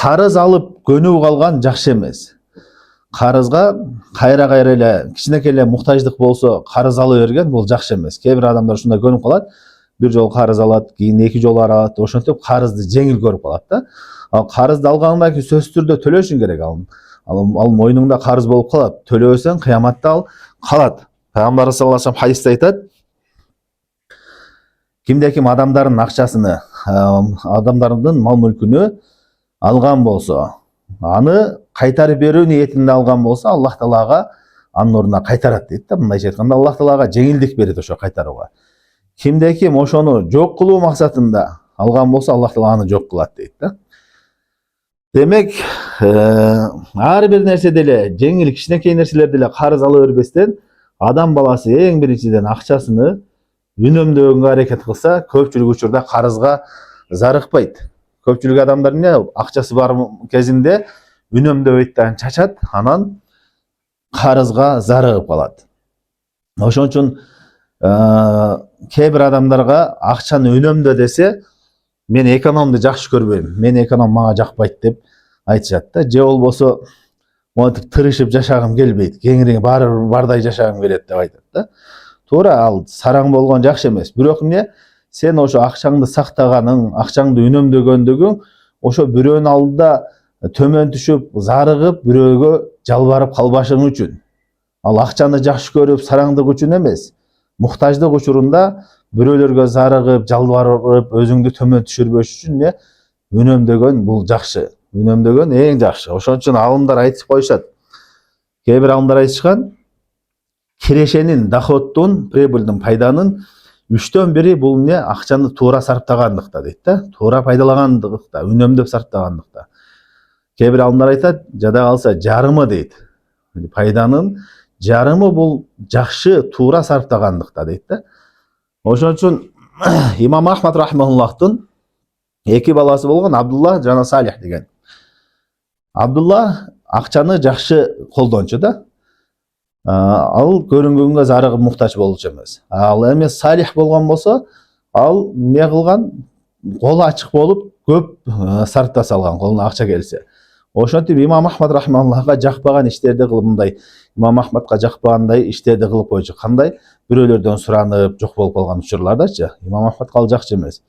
Карыз алып көнүп калган жакшы эмес. Карызга кайра эле кичинекей эле муктаждык болсо карыз ала берген бул жакшы эмес. Кээ бир адамдар ушундай көнүп калат. Бир жолу карыз алат, кийин 2 жолу алат, ошентип карызды жеңил көрүп калат да. Ал карызды алгандан кийин сөзсүз түрдө төлөшүң керек ал мойнуңда карыз болуп калат. Төлөбөсөң кыяматта ал калат. Пайгамбар саллаллаху алейхи вассалам хадисте айтат: кимде ким адамдардын акчасыны, адамдардын мал мүлкүнү алган болсо, аны кайтарып берүү ниетинде алган болсо, Аллах Таалага анын ордуна кайтарат дейт да. Мындайча айтканда, Аллах Таалага жеңилдик берет ошо кайтарууга. Кимде ким ошону жок кылуу максатында алган болсо, Аллах Таала аны жок кылат дейт да. Демек, ар бир нерседе эле, жеңил кичинекей нерселерди эле карыз ала бербестен, адам баласы эң биринчиден акчасыны үнөмдөгөнгө аракет кылса, көпчүлүк учурда карызга зарыкпайт. Көпчүлүк адамдар эмне, акчасы бар кезинде үнөмдөбөйт да чачат, анан карызга зарыгып калат. Ошон үчүн кээ бир адамдарга акчаны үнөмдө десе, мен экономду жакшы көрбөйм, мен эконом мага жакпайт деп айтышат да. Же болбосо монтип тырышып жашагым келбейт, кеңири бардай жашагым келет деп айтат да. Туура, ал сараң болгон жакшы эмес. Бирок эмне, сен ошо акчаңды сактаганың, акчаңды үнөмдөгөндүгүң ошо бирөөнүн алдында төмөн түшүп, зарыгып, бирөөгө жалбарып калбашың үчүн. Ал акчаны жакшы көрүп, сараңдык үчүн эмес. Муктаждык учурунда бирөөлөргө зарыгып, жалбарып, өзүңдү төмөн түшүрбөш үчүн не үнөмдөгөн бул жакшы. Үнөмдөгөн эң жакшы. Ошон үчүн алымдар айтып коюшат. Кээ бир алымдар айтышкан, кирешенин, доходтун, прибыльдин, пайданын 1/3 бул эмне, акчаны туура сарптагандыкта дейт да. Туура пайдалагандыкта, үнөмдөп сарптагандыкта. Кээ бир алымдар айтат, жада калса жарымы дейт. Пайданын жарымы бул жакшы, туура сарптагандыкта дейт да. Ошон үчүн Имам Ахмад рахимахуллахтын 2 баласы болгон Абдулла жана Салих деген. Абдулла акчаны жакшы колдончу да. Ал көрүнгөнгө зарыгып муктаж болчу эмес. Ал эми Салих болгон болсо, ал эмне кылган? Колу ачык болуп, көп сарпта салган, колуна акча келсе. Ошентип Имам Ахмад рахимахуллахга жакпаган иштерди кылып, мындай Имам Ахмадга жакпагандай иштерди кылып койчу. Кандай? Бирөөлөрдөн суранып, жок болуп калган учурлардачы. Имам Ахмадга ал жакчу эмес.